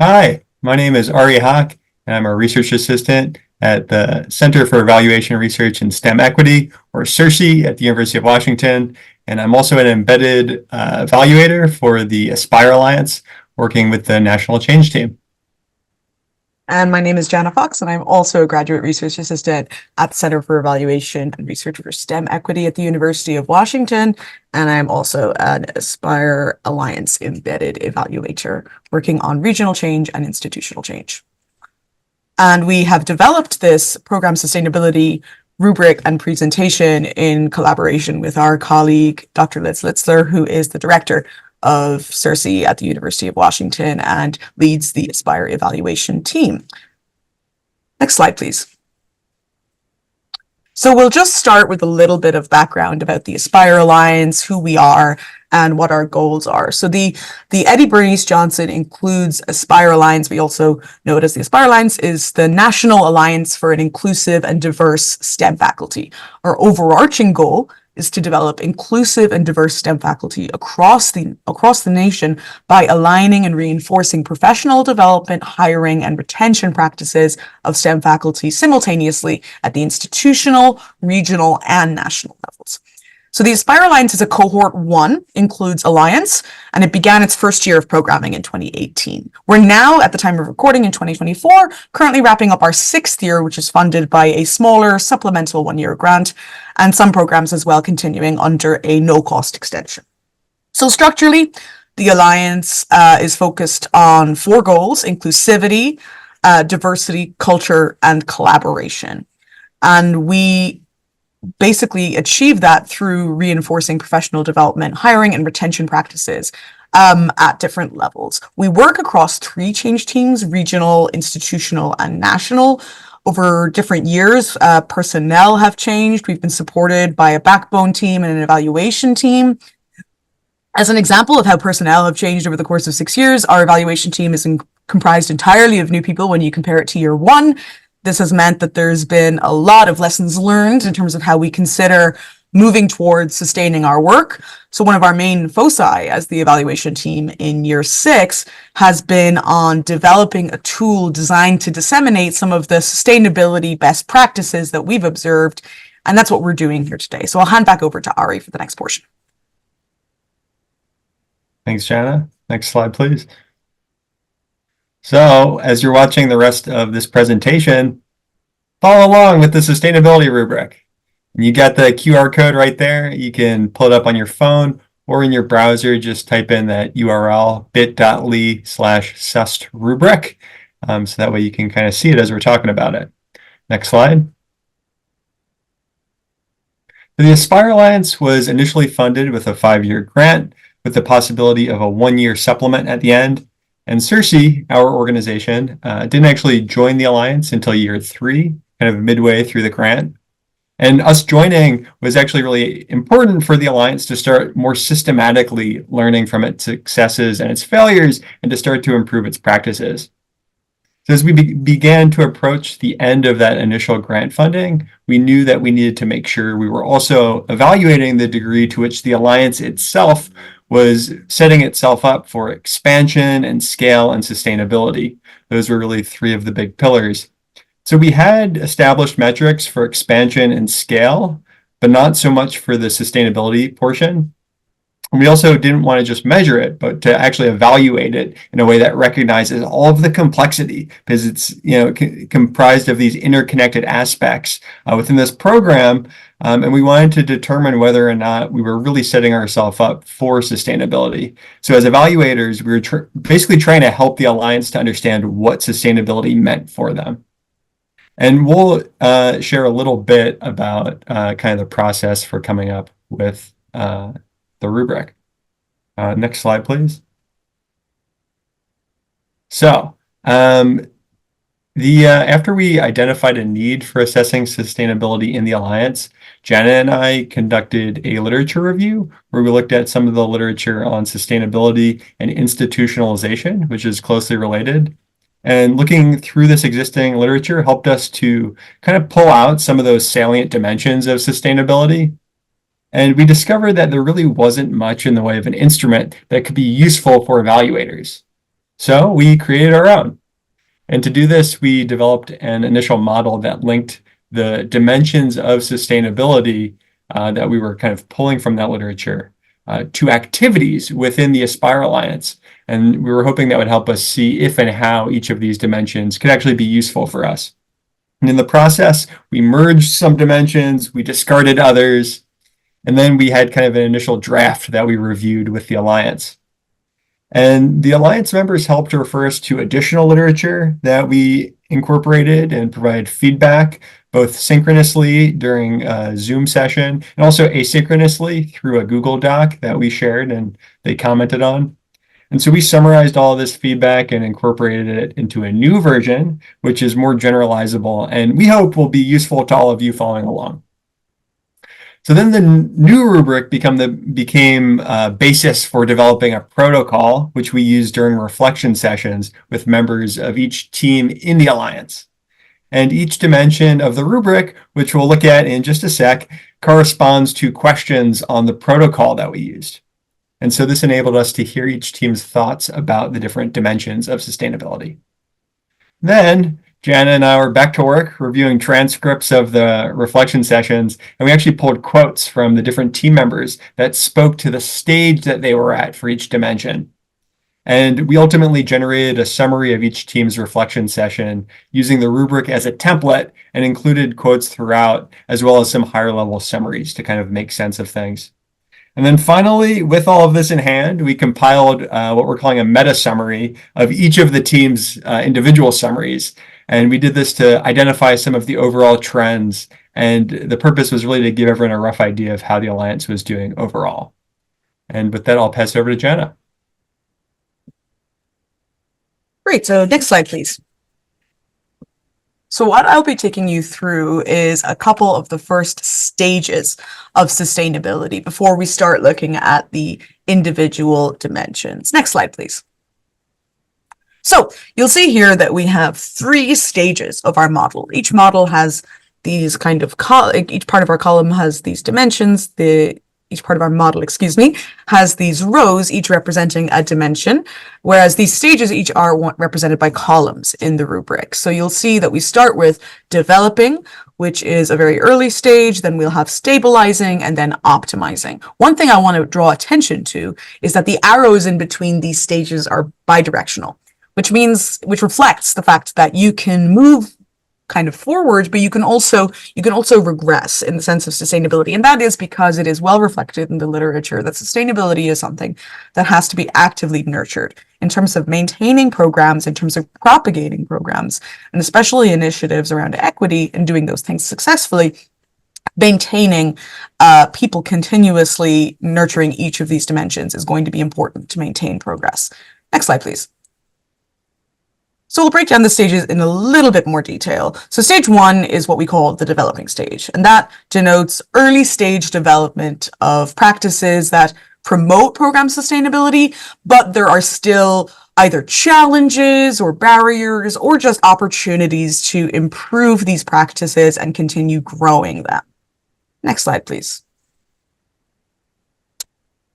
Hi, my name is Ari Hawk, and I'm a research assistant at the Center for Evaluation Research in STEM Equity, or CERCE, at the University of Washington. And I'm also an embedded evaluator for the Aspire Alliance, working with the National Change Team. And my name is Jana Fox, and I'm also a graduate research assistant at the Center for Evaluation and Research for STEM Equity at the University of Washington. And I'm also an Aspire Alliance embedded evaluator working on regional change and institutional change. And we have developed this program sustainability rubric and presentation in collaboration with our colleague, Dr. Liz Litzler, who is the director of CERCE at the University of Washington and leads the Aspire evaluation team. Next slide, please. So we'll just start with a little bit of background about the Aspire Alliance, who we are, and what our goals are. So the Eddie Bernice Johnson includes Aspire Alliance. We also know it as the Aspire Alliance, is the National Alliance for an Inclusive and Diverse STEM Faculty. Our overarching goal is to develop inclusive and diverse STEM faculty across the nation by aligning and reinforcing professional development, hiring, and retention practices of STEM faculty simultaneously at the institutional, regional, and national levels. So the Aspire Alliance is a cohort 1, includes Alliance, and it began its first year of programming in 2018. We're now, at the time of recording in 2024, currently wrapping up our 6th year, which is funded by a smaller supplemental 1-year grant, and some programs as well continuing under a no-cost extension. So structurally, the Alliance is focused on 4 goals: inclusivity, diversity, culture, and collaboration. And we basically achieve that through reinforcing professional development, hiring, and retention practices at different levels. We work across 3 change teams: regional, institutional, and national. Over different years, personnel have changed. We've been supported by a backbone team and an evaluation team. As an example of how personnel have changed over the course of 6 years, our evaluation team is comprised entirely of new people when you compare it to year 1. This has meant that there's been a lot of lessons learned in terms of how we consider moving towards sustaining our work. So one of our main foci as the evaluation team in year 6 has been on developing a tool designed to disseminate some of the sustainability best practices that we've observed. And that's what we're doing here today. So I'll hand back over to Ari for the next portion. Thanks, Jana. Next slide, please. So as you're watching the rest of this presentation, follow along with the sustainability rubric. You got the QR code right there. You can pull it up on your phone or in your browser. Just type in that URL, bit.ly/sust-rubric. So that way you can kind of see it as we're talking about it. Next slide. The Aspire Alliance was initially funded with a 5-year grant with the possibility of a 1-year supplement at the end. And CERCE, our organization, didn't actually join the Alliance until year 3, kind of midway through the grant. And us joining was actually really important for the Alliance to start more systematically learning from its successes and its failures and to start to improve its practices. So as we began to approach the end of that initial grant funding, we knew that we needed to make sure we were also evaluating the degree to which the Alliance itself was setting itself up for expansion and scale and sustainability. Those were really 3 of the big pillars. So we had established metrics for expansion and scale, but not so much for the sustainability portion. And we also didn't want to just measure it, but to actually evaluate it in a way that recognizes all of the complexity, because it's comprised of these interconnected aspects within this program. And we wanted to determine whether or not we were really setting ourselves up for sustainability. So as evaluators, we were basically trying to help the Alliance to understand what sustainability meant for them. And we'll share a little bit about kind of the process for coming up with the rubric. Next slide, please. So after we identified a need for assessing sustainability in the Alliance, Jana and I conducted a literature review where we looked at some of the literature on sustainability and institutionalization, which is closely related. And looking through this existing literature helped us to kind of pull out some of those salient dimensions of sustainability. And we discovered that there really wasn't much in the way of an instrument that could be useful for evaluators. So we created our own. And to do this, we developed an initial model that linked the dimensions of sustainability that we were kind of pulling from that literature to activities within the Aspire Alliance. And we were hoping that would help us see if and how each of these dimensions could actually be useful for us. And in the process, we merged some dimensions, we discarded others, and then we had kind of an initial draft that we reviewed with the Alliance. And the Alliance members helped refer us to additional literature that we incorporated and provide feedback, both synchronously during a Zoom session and also asynchronously through a Google Doc that we shared and they commented on. And so we summarized all of this feedback and incorporated it into a new version, which is more generalizable and we hope will be useful to all of you following along. So then the new rubric became a basis for developing a protocol, which we use during reflection sessions with members of each team in the Alliance. And each dimension of the rubric, which we'll look at in just a sec, corresponds to questions on the protocol that we used. And so this enabled us to hear each team's thoughts about the different dimensions of sustainability. Then Jana and I were back to work reviewing transcripts of the reflection sessions, and we actually pulled quotes from the different team members that spoke to the stage that they were at for each dimension. And we ultimately generated a summary of each team's reflection session using the rubric as a template and included quotes throughout, as well as some higher level summaries to kind of make sense of things. And then finally, with all of this in hand, we compiled what we're calling a meta summary of each of the team's individual summaries. And we did this to identify some of the overall trends. And the purpose was really to give everyone a rough idea of how the Alliance was doing overall. And with that, I'll pass it over to Jana. Great. So next slide, please. So what I'll be taking you through is a couple of the first stages of sustainability before we start looking at the individual dimensions. Next slide, please. So you'll see here that we have 3 stages of our model. Each model has these kind of, each part of our column has these dimensions. Each part of our model, has these rows, each representing a dimension, whereas these stages each are represented by columns in the rubric. So you'll see that we start with developing, which is a very early stage, then we'll have stabilizing, and then optimizing. One thing I want to draw attention to is that the arrows in between these stages are bidirectional, which reflects the fact that you can move kind of forward, but you can also regress in the sense of sustainability. And that is because it is well reflected in the literature that sustainability is something that has to be actively nurtured in terms of maintaining programs, in terms of propagating programs, and especially initiatives around equity and doing those things successfully. Maintaining people continuously nurturing each of these dimensions is going to be important to maintain progress. Next slide, please. So we'll break down the stages in a little bit more detail. So stage 1 is what we call the developing stage, and that denotes early stage development of practices that promote program sustainability, but there are still either challenges or barriers or just opportunities to improve these practices and continue growing them. Next slide, please.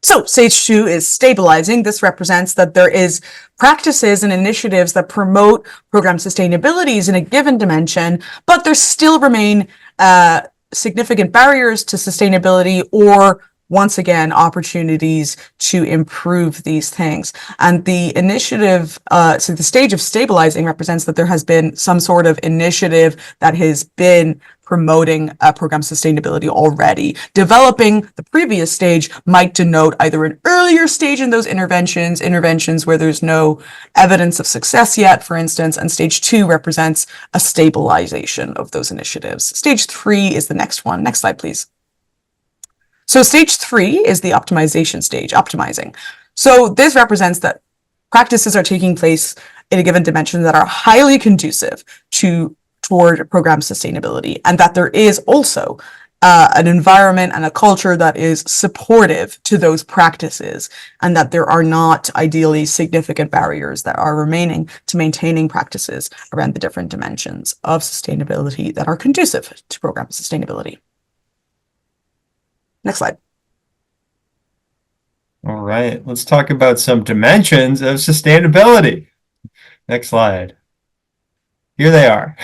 So stage 2 is stabilizing. This represents that there is practices and initiatives that promote program sustainabilities in a given dimension, but there still remain significant barriers to sustainability or, once again, opportunities to improve these things. And the initiative, so the stage of stabilizing represents that there has been some sort of initiative that has been promoting program sustainability already. Developing the previous stage might denote either an earlier stage in those interventions where there's no evidence of success yet, for instance, and stage 2 represents a stabilization of those initiatives. Stage 3 is the next one. Next slide, please. So stage 3 is the optimization stage, optimizing. So this represents that practices are taking place in a given dimension that are highly conducive toward program sustainability, and that there is also an environment and a culture that is supportive to those practices, and that there are not ideally significant barriers that are remaining to maintaining practices around the different dimensions of sustainability that are conducive to program sustainability. Next slide. All right, let's talk about some dimensions of sustainability. Next slide. Here they are.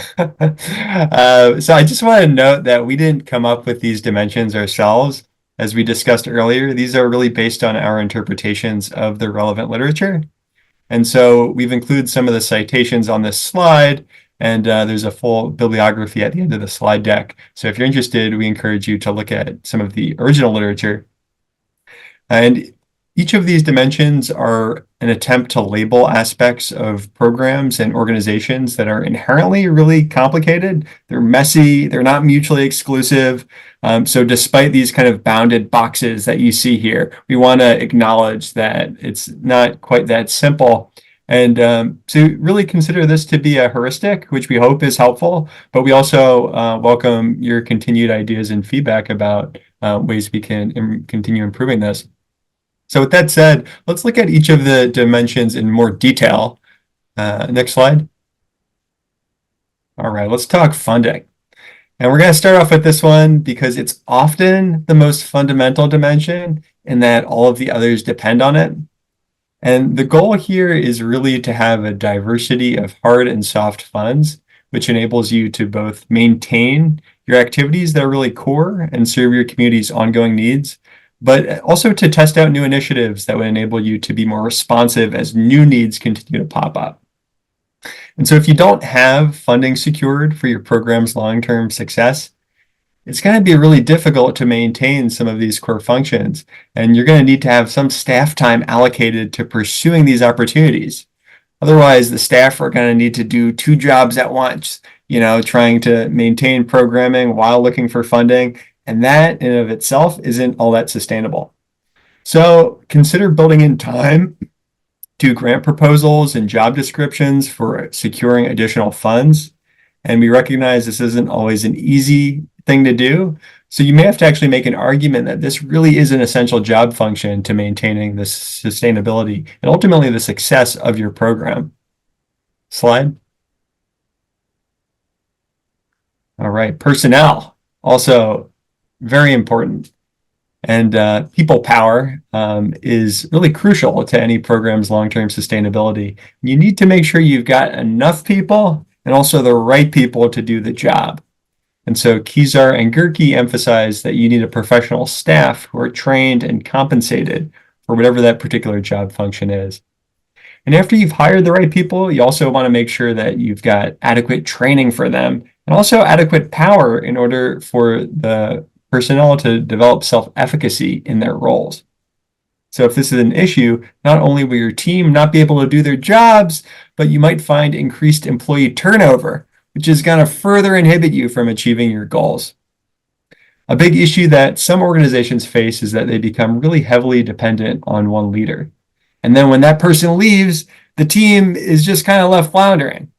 So I just want to note that we didn't come up with these dimensions ourselves. As we discussed earlier, these are really based on our interpretations of the relevant literature. And so we've included some of the citations on this slide, and there's a full bibliography at the end of the slide deck. So if you're interested, we encourage you to look at some of the original literature. And each of these dimensions are an attempt to label aspects of programs and organizations that are inherently really complicated. They're messy, they're not mutually exclusive. So despite these kind of bounded boxes that you see here, we want to acknowledge that it's not quite that simple. And so really consider this to be a heuristic, which we hope is helpful, but we also welcome your continued ideas and feedback about ways we can continue improving this. So with that said, let's look at each of the dimensions in more detail. Next slide. All right, let's talk funding. And we're going to start off with this one because it's often the most fundamental dimension in that all of the others depend on it. And the goal here is really to have a diversity of hard and soft funds, which enables you to both maintain your activities that are really core and serve your community's ongoing needs, but also to test out new initiatives that would enable you to be more responsive as new needs continue to pop up. And so if you don't have funding secured for your program's long-term success, it's going to be really difficult to maintain some of these core functions. And you're going to need to have some staff time allocated to pursuing these opportunities. Otherwise, the staff are going to need to do two jobs at once, trying to maintain programming while looking for funding. And that in and of itself isn't all that sustainable. So consider building in time to grant proposals and job descriptions for securing additional funds. And we recognize this isn't always an easy thing to do. So you may have to actually make an argument that this really is an essential job function to maintaining the sustainability and ultimately the success of your program. Slide. All right, personnel, also very important. And people power is really crucial to any program's long-term sustainability. You need to make sure you've got enough people and also the right people to do the job. And so Kezar and Gerke emphasize that you need a professional staff who are trained and compensated for whatever that particular job function is. And after you've hired the right people, you also want to make sure that you've got adequate training for them and also adequate power in order for the personnel to develop self-efficacy in their roles. So if this is an issue, not only will your team not be able to do their jobs, but you might find increased employee turnover, which is going to further inhibit you from achieving your goals. A big issue that some organizations face is that they become really heavily dependent on one leader. And then when that person leaves, the team is just kind of left floundering.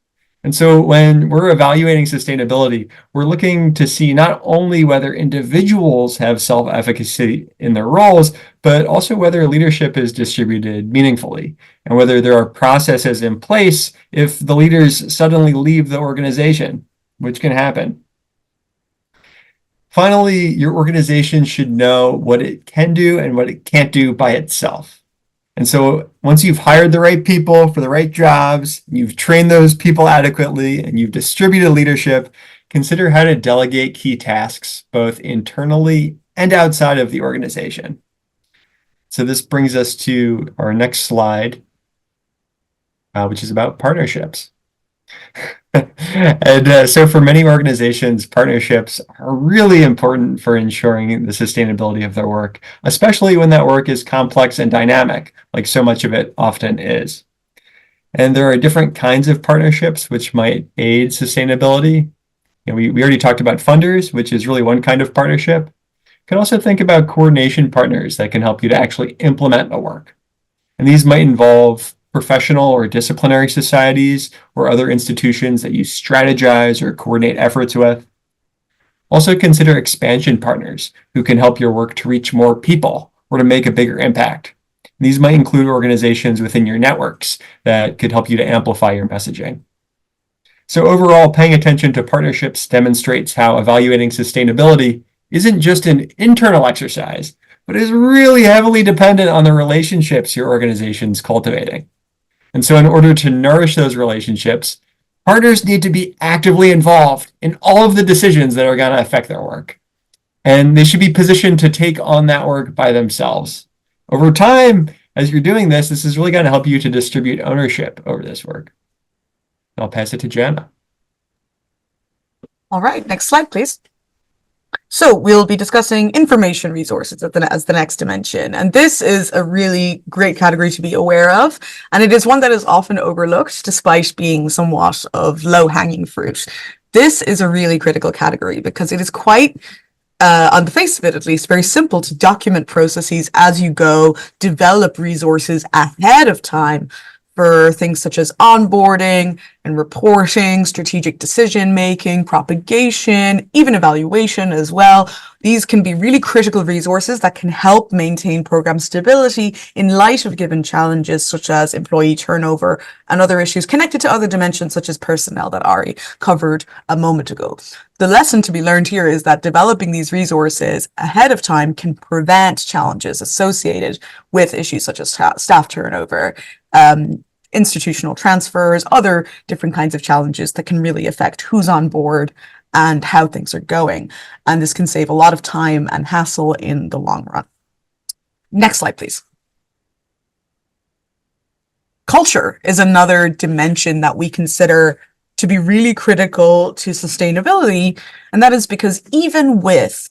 And so when we're evaluating sustainability, we're looking to see not only whether individuals have self-efficacy in their roles, but also whether leadership is distributed meaningfully and whether there are processes in place if the leaders suddenly leave the organization, which can happen. Finally, your organization should know what it can do and what it can't do by itself. And so once you've hired the right people for the right jobs, you've trained those people adequately, and you've distributed leadership, consider how to delegate key tasks, both internally and outside of the organization. So this brings us to our next slide, which is about partnerships. And so for many organizations, partnerships are really important for ensuring the sustainability of their work, especially when that work is complex and dynamic, like so much of it often is. And there are different kinds of partnerships which might aid sustainability. We already talked about funders, which is really one kind of partnership. You can also think about coordination partners that can help you to actually implement the work. And these might involve professional or disciplinary societies or other institutions that you strategize or coordinate efforts with. Also consider expansion partners who can help your work to reach more people or to make a bigger impact. These might include organizations within your networks that could help you to amplify your messaging. So overall, paying attention to partnerships demonstrates how evaluating sustainability isn't just an internal exercise, but is really heavily dependent on the relationships your organization's cultivating. And so in order to nourish those relationships, partners need to be actively involved in all of the decisions that are going to affect their work. And they should be positioned to take on that work by themselves. Over time, as you're doing this, this is really going to help you to distribute ownership over this work. I'll pass it to Jenna. All right, next slide, please. So we'll be discussing information resources as the next dimension. And this is a really great category to be aware of. And it is one that is often overlooked despite being somewhat of low-hanging fruit. This is a really critical category because it is quite, on the face of it at least, very simple to document processes as you go, develop resources ahead of time for things such as onboarding and reporting, strategic decision making, propagation, even evaluation as well. These can be really critical resources that can help maintain program stability in light of given challenges such as employee turnover and other issues connected to other dimensions such as personnel that Ari covered a moment ago. The lesson to be learned here is that developing these resources ahead of time can prevent challenges associated with issues such as staff turnover, institutional transfers, other different kinds of challenges that can really affect who's on board and how things are going. And this can save a lot of time and hassle in the long run. Next slide, please. Culture is another dimension that we consider to be really critical to sustainability. And that is because even with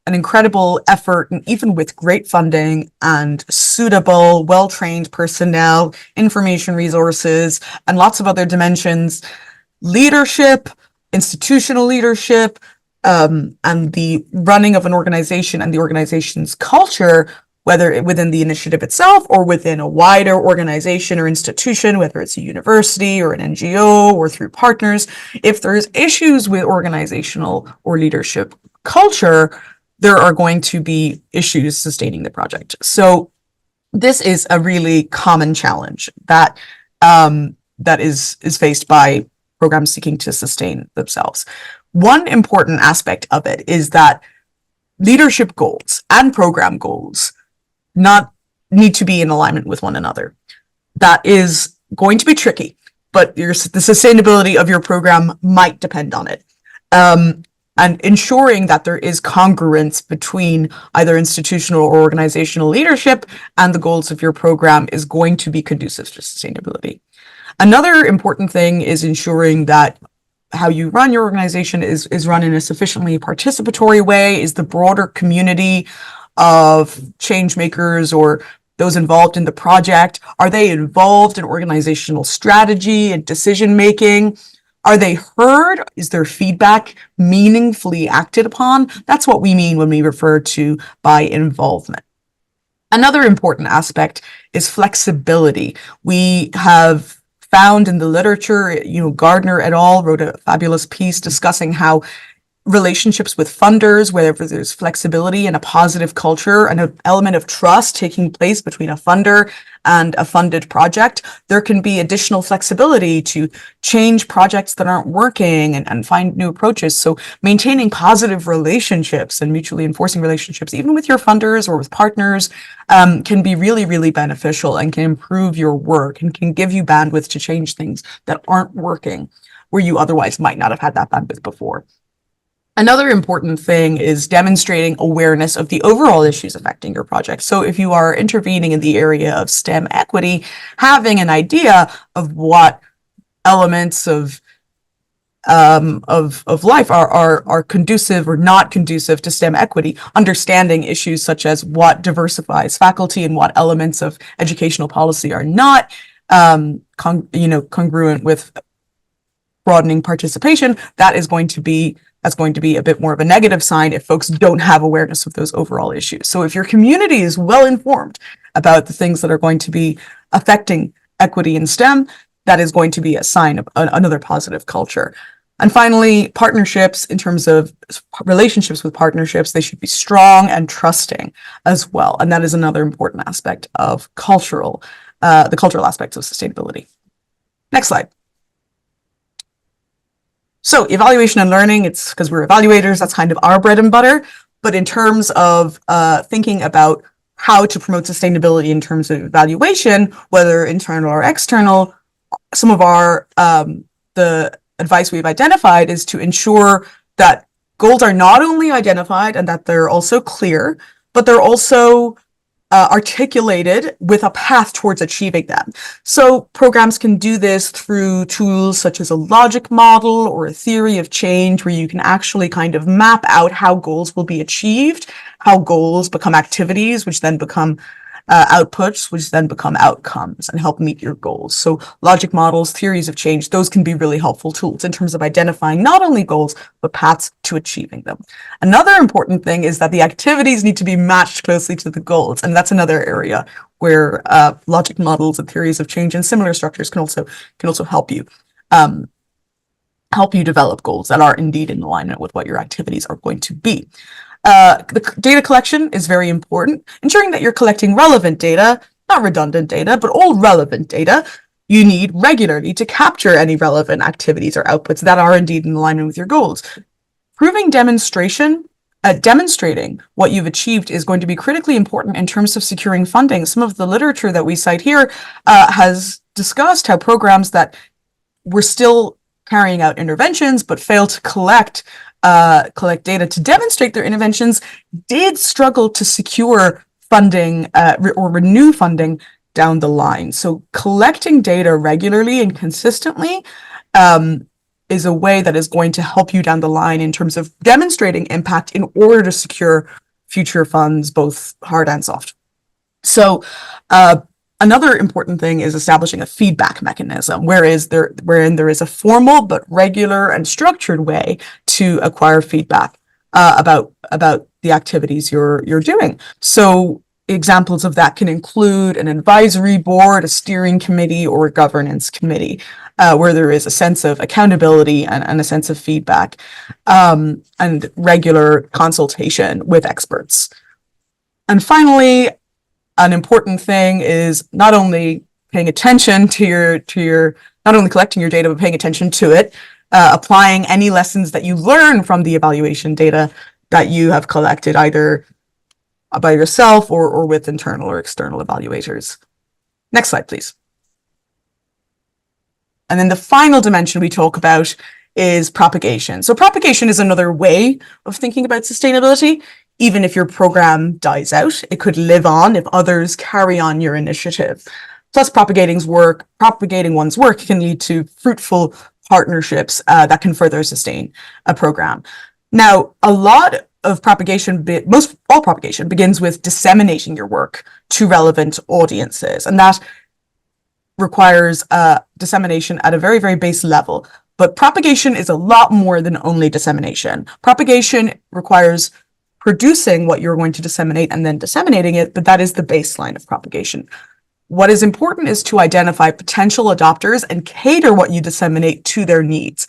an incredible effort, and even with great funding and suitable, well-trained personnel, information resources, and lots of other dimensions, leadership, institutional leadership, and the running of an organization and the organization's culture, whether within the initiative itself or within a wider organization or institution, whether it's a university or an NGO or through partners, if there's issues with organizational or leadership culture, there are going to be issues sustaining the project. So this is a really common challenge that is faced by programs seeking to sustain themselves. One important aspect of it is that leadership goals and program goals not need to be in alignment with one another. That is going to be tricky, but the sustainability of your program might depend on it. And ensuring that there is congruence between either institutional or organizational leadership and the goals of your program is going to be conducive to sustainability. Another important thing is ensuring that how you run your organization is run in a sufficiently participatory way. Is the broader community of change makers or those involved in the project, are they involved in organizational strategy and decision making? Are they heard? Is their feedback meaningfully acted upon? That's what we mean when we refer to by involvement. Another important aspect is flexibility. We have found in the literature, Gardner et al. Wrote a fabulous piece discussing how relationships with funders, wherever there's flexibility and a positive culture and an element of trust taking place between a funder and a funded project, there can be additional flexibility to change projects that aren't working and find new approaches. So maintaining positive relationships and mutually enforcing relationships, even with your funders or with partners, can be really, really beneficial and can improve your work and can give you bandwidth to change things that aren't working where you otherwise might not have had that bandwidth before. Another important thing is demonstrating awareness of the overall issues affecting your project. So if you are intervening in the area of STEM equity, having an idea of what elements of life are conducive or not conducive to STEM equity, understanding issues such as what diversifies faculty and what elements of educational policy are not congruent with broadening participation, that's going to be a bit more of a negative sign if folks don't have awareness of those overall issues. So if your community is well informed about the things that are going to be affecting equity in STEM, that is going to be a sign of another positive culture. And finally, partnerships, in terms of relationships with partnerships, they should be strong and trusting as well. And that is another important aspect of the cultural aspects of sustainability. Next slide. So evaluation and learning, it's because we're evaluators, that's kind of our bread and butter. But in terms of thinking about how to promote sustainability in terms of evaluation, whether internal or external, some of our the advice we've identified is to ensure that goals are not only identified and that they're also clear, but they're also articulated with a path towards achieving them. So programs can do this through tools such as a logic model or a theory of change, where you can actually kind of map out how goals will be achieved, how goals become activities, which then become outputs, which then become outcomes and help meet your goals. So logic models, theories of change, those can be really helpful tools in terms of identifying not only goals, but paths to achieving them. Another important thing is that the activities need to be matched closely to the goals. And that's another area where logic models and theories of change and similar structures can also help you develop goals that are indeed in alignment with what your activities are going to be. The data collection is very important, ensuring that you're collecting relevant data, not redundant data, but all relevant data you need regularly to capture any relevant activities or outputs that are indeed in alignment with your goals. Demonstrating what you've achieved is going to be critically important in terms of securing funding. Some of the literature that we cite here has discussed how programs that were still carrying out interventions but failed to collect data to demonstrate their interventions did struggle to secure funding or renew funding down the line. So collecting data regularly and consistently is a way that is going to help you down the line in terms of demonstrating impact in order to secure future funds, both hard and soft. So another important thing is establishing a feedback mechanism, wherein there is a formal but regular and structured way to acquire feedback about the activities you're doing. So examples of that can include an advisory board, a steering committee, or a governance committee, where there is a sense of accountability and a sense of feedback, and regular consultation with experts. And finally, an important thing is not only paying attention to not only collecting your data, but paying attention to it, applying any lessons that you learn from the evaluation data that you have collected, either by yourself or with internal or external evaluators. Next slide, please. And then the final dimension we talk about is propagation. So propagation is another way of thinking about sustainability. Even if your program dies out, it could live on if others carry on your initiative. Plus, propagating one's work can lead to fruitful partnerships that can further sustain a program. Now, a lot of propagation, all propagation begins with disseminating your work to relevant audiences, and that requires dissemination at a very, very base level. But propagation is a lot more than only dissemination. Propagation requires producing what you're going to disseminate and then disseminating it, but that is the baseline of propagation. What is important is to identify potential adopters and cater what you disseminate to their needs.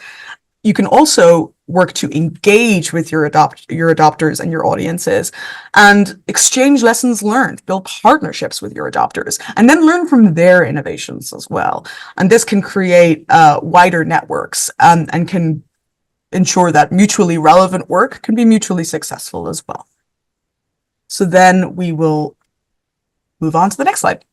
You can also work to engage with your adopters and your audiences and exchange lessons learned, build partnerships with your adopters, and then learn from their innovations as well. And this can create wider networks and can ensure that mutually relevant work can be mutually successful as well. So then we will move on to the next slide.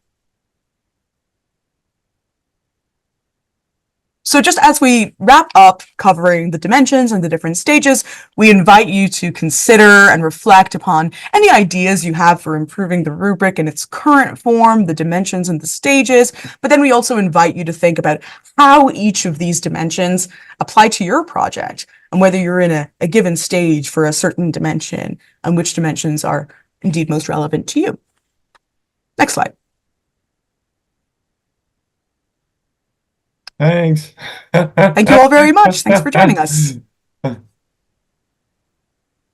So just as we wrap up covering the dimensions and the different stages, we invite you to consider and reflect upon any ideas you have for improving the rubric in its current form, the dimensions and the stages. But then we also invite you to think about how each of these dimensions apply to your project and whether you're in a given stage for a certain dimension and which dimensions are indeed most relevant to you. Next slide. Thanks. Thank you all very much. Thanks for joining us.